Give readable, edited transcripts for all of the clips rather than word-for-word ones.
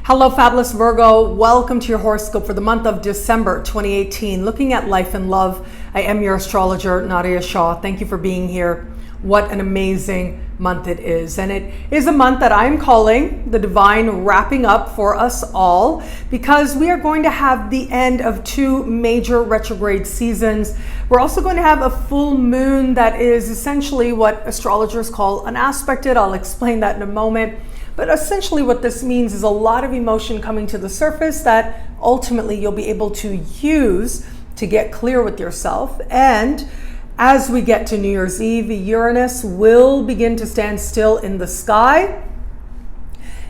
Hello, Fabulous Virgo. Welcome to your horoscope for the month of December 2018. Looking at life and love, I am your astrologer, Nadiya Shah. Thank you for being here. What an amazing month it is. And it is a month that I'm calling the divine wrapping up for us all, because we are going to have the end of two major retrograde seasons. We're also going to have a full moon that is essentially what astrologers call unaspected. I'll explain that in a moment. But essentially what this means is a lot of emotion coming to the surface that ultimately you'll be able to use to get clear with yourself. And as we get to New Year's Eve, Uranus will begin to stand still in the sky,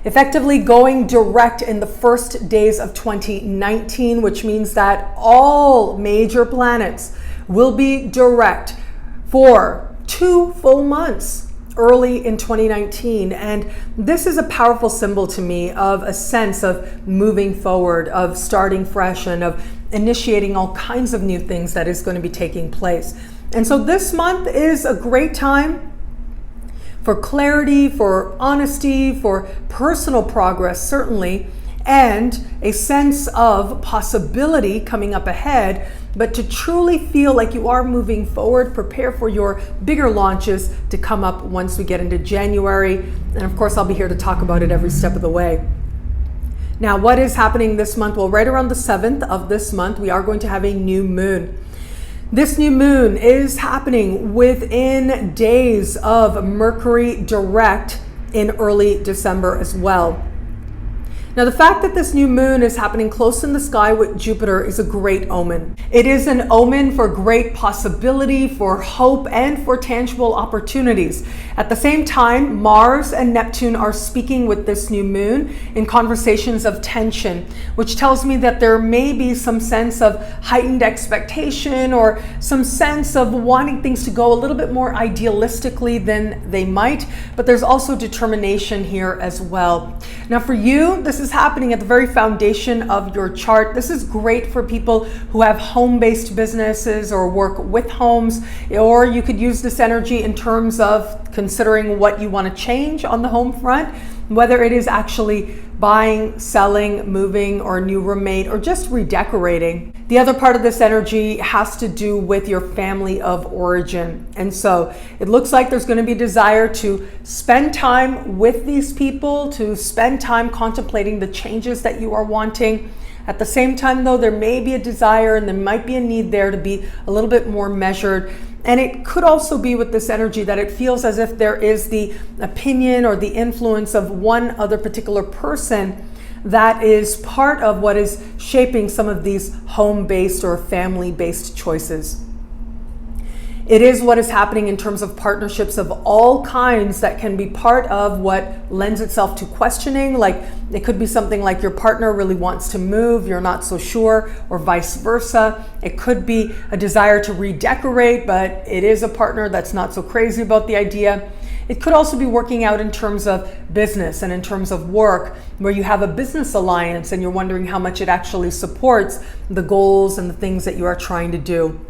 effectively going direct in the first days of 2019, which means that all major planets will be direct for 2 full months early in 2019. And this is a powerful symbol to me of a sense of moving forward, of starting fresh, and of initiating all kinds of new things that is going to be taking place. And so this month is a great time for clarity, for honesty, for personal progress, certainly, and a sense of possibility coming up ahead. But to truly feel like you are moving forward, prepare for your bigger launches to come up once we get into January. And of course, I'll be here to talk about it every step of the way. Now, what is happening this month? Well, right around the 7th of this month, we are going to have a new moon. This new moon is happening within days of Mercury direct in early December as well. Now, the fact that this new moon is happening close in the sky with Jupiter is a great omen. It is an omen for great possibility, for hope, and for tangible opportunities. At the same time, Mars and Neptune are speaking with this new moon in conversations of tension, which tells me that there may be some sense of heightened expectation or some sense of wanting things to go a little bit more idealistically than they might, but there's also determination here as well. Now, for you, this is happening at the very foundation of your chart. This is great for people who have home-based businesses or work with homes, or you could use this energy in terms of considering what you want to change on the home front, whether it is actually buying, selling, moving, or a new roommate, or just redecorating. The other part of this energy has to do with your family of origin. And so it looks like there's going to be a desire to spend time with these people, to spend time contemplating the changes that you are wanting. At the same time, though, there may be a desire and there might be a need there to be a little bit more measured. And it could also be with this energy that it feels as if there is the opinion or the influence of one other particular person that is part of what is shaping some of these home-based or family-based choices. It is what is happening in terms of partnerships of all kinds that can be part of what lends itself to questioning. Like it could be something like your partner really wants to move, you're not so sure, or vice versa. It could be a desire to redecorate, but it is a partner that's not so crazy about the idea. It could also be working out in terms of business and in terms of work, where you have a business alliance and you're wondering how much it actually supports the goals and the things that you are trying to do.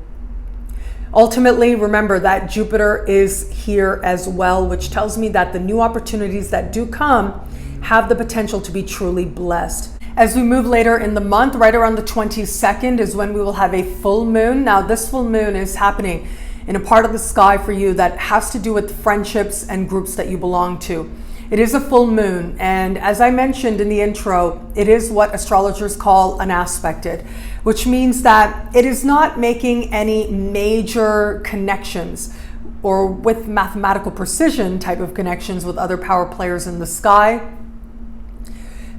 Ultimately, remember that Jupiter is here as well, which tells me that the new opportunities that do come have the potential to be truly blessed. As we move later in the month, right around the 22nd is when we will have a full moon. Now, this full moon is happening in a part of the sky for you that has to do with friendships and groups that you belong to. It is a full moon, and as I mentioned in the intro, it is what astrologers call unaspected, which means that it is not making any major connections or with mathematical precision type of connections with other power players in the sky.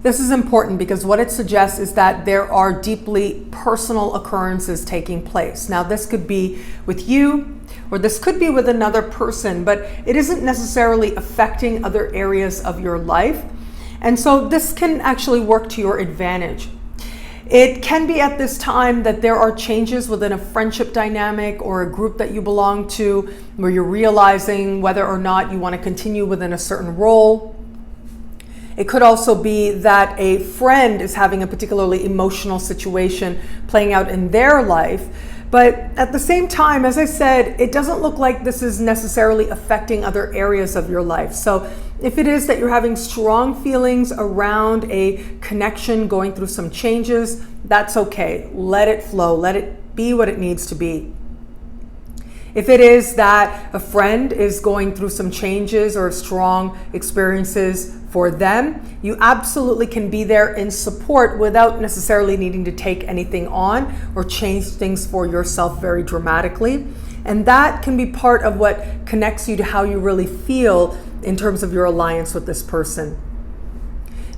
This is important because what it suggests is that there are deeply personal occurrences taking place. Now, this could be with you, or this could be with another person, but it isn't necessarily affecting other areas of your life. And so this can actually work to your advantage. It can be at this time that there are changes within a friendship dynamic or a group that you belong to, where you're realizing whether or not you want to continue within a certain role. It could also be that a friend is having a particularly emotional situation playing out in their life, But at the same time, as I said, it doesn't look like this is necessarily affecting other areas of your life. So if it is that you're having strong feelings around a connection, going through some changes, that's okay. Let it flow. Let it be what it needs to be. If it is that a friend is going through some changes or strong experiences for them, you absolutely can be there in support without necessarily needing to take anything on or change things for yourself very dramatically. And that can be part of what connects you to how you really feel in terms of your alliance with this person.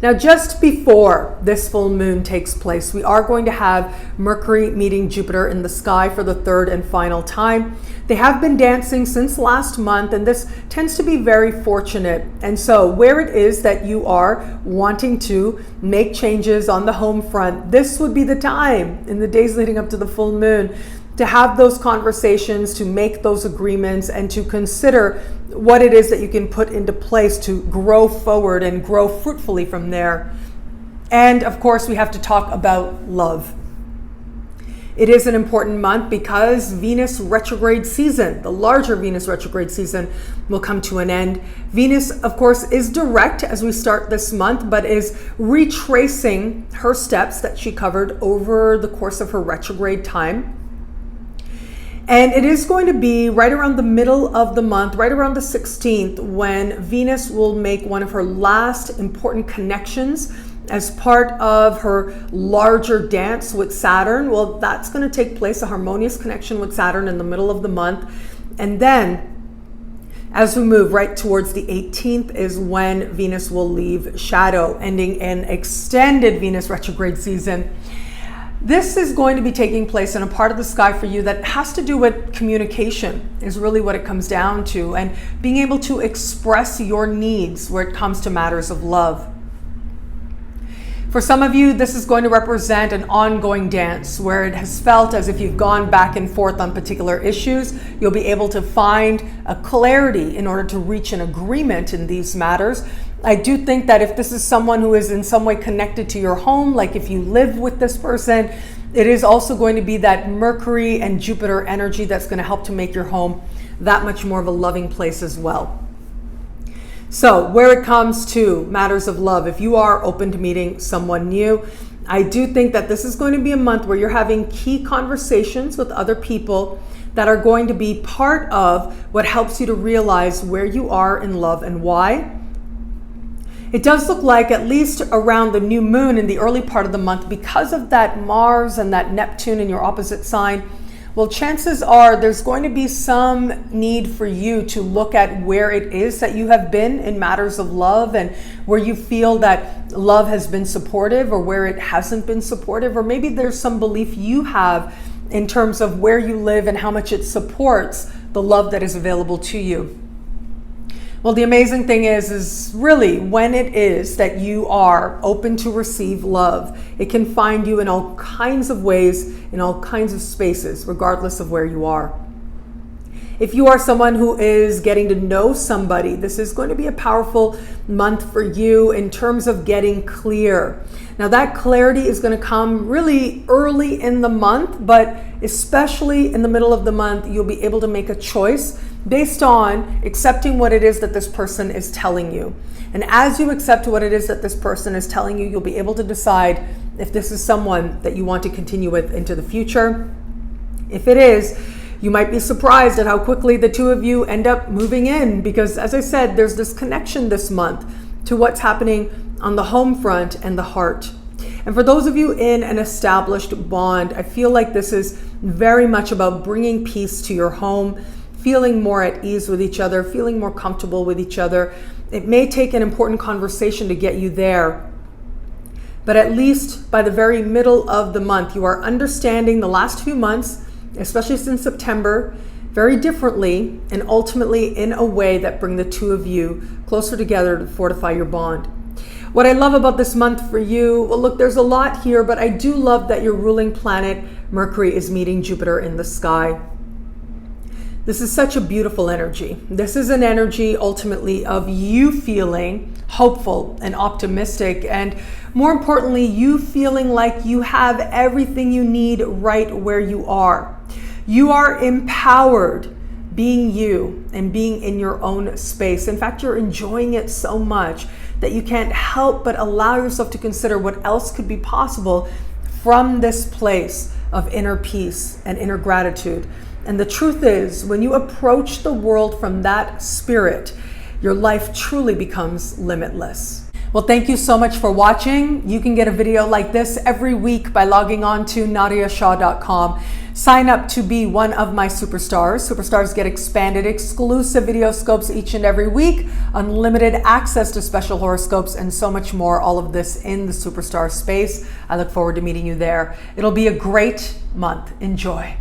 Now, just before this full moon takes place, we are going to have Mercury meeting Jupiter in the sky for the third and final time. They have been dancing since last month, and this tends to be very fortunate. And so where it is that you are wanting to make changes on the home front, this would be the time in the days leading up to the full moon to have those conversations, to make those agreements, and to consider what it is that you can put into place to grow forward and grow fruitfully from there. And of course, we have to talk about love. It is an important month because Venus retrograde season, the larger Venus retrograde season, will come to an end. Venus, of course, is direct as we start this month, but is retracing her steps that she covered over the course of her retrograde time. And it is going to be right around the middle of the month, right around the 16th, when Venus will make one of her last important connections as part of her larger dance with Saturn. Well, that's going to take place, a harmonious connection with Saturn in the middle of the month. And then as we move right towards the 18th is when Venus will leave shadow, ending an extended Venus retrograde season. This is going to be taking place in a part of the sky for you that has to do with communication, is really what it comes down to, and being able to express your needs where it comes to matters of love. For some of you, this is going to represent an ongoing dance where it has felt as if you've gone back and forth on particular issues. You'll be able to find a clarity in order to reach an agreement in these matters. I do think that if this is someone who is in some way connected to your home, like if you live with this person, it is also going to be that Mercury and Jupiter energy that's going to help to make your home that much more of a loving place as well. So where it comes to matters of love, if you are open to meeting someone new, I do think that this is going to be a month where you're having key conversations with other people that are going to be part of what helps you to realize where you are in love and why. It does look like at least around the new moon in the early part of the month, because of that Mars and that Neptune in your opposite sign, well, chances are there's going to be some need for you to look at where it is that you have been in matters of love and where you feel that love has been supportive or where it hasn't been supportive, or maybe there's some belief you have in terms of where you live and how much it supports the love that is available to you. Well, the amazing thing is really when it is that you are open to receive love, it can find you in all kinds of ways, in all kinds of spaces, regardless of where you are. If you are someone who is getting to know somebody, this is going to be a powerful month for you in terms of getting clear. Now, that clarity is going to come really early in the month, but especially in the middle of the month, you'll be able to make a choice based on accepting what it is that this person is telling you. And as you accept what it is that this person is telling you, you'll be able to decide if this is someone that you want to continue with into the future. If it is, you might be surprised at how quickly the two of you end up moving in, because as I said, there's this connection this month to what's happening on the home front and the heart. And for those of you in an established bond, I feel like this is very much about bringing peace to your home, feeling more at ease with each other, feeling more comfortable with each other. It may take an important conversation to get you there, but at least by the very middle of the month, you are understanding the last few months, especially since September, very differently and ultimately in a way that bring the two of you closer together to fortify your bond. What I love about this month for you, well, look, there's a lot here, but I do love that your ruling planet, Mercury, is meeting Jupiter in the sky. This is such a beautiful energy. This is an energy ultimately of you feeling hopeful and optimistic, and more importantly, you feeling like you have everything you need right where you are. You are empowered being you and being in your own space. In fact, you're enjoying it so much that you can't help but allow yourself to consider what else could be possible from this place of inner peace and inner gratitude. And the truth is, when you approach the world from that spirit, your life truly becomes limitless. Well, thank you so much for watching. You can get a video like this every week by logging on to nadiyashah.com. Sign up to be one of my superstars. Superstars get expanded exclusive video scopes each and every week, unlimited access to special horoscopes, and so much more. All of this in the superstar space. I look forward to meeting you there. It'll be a great month. Enjoy.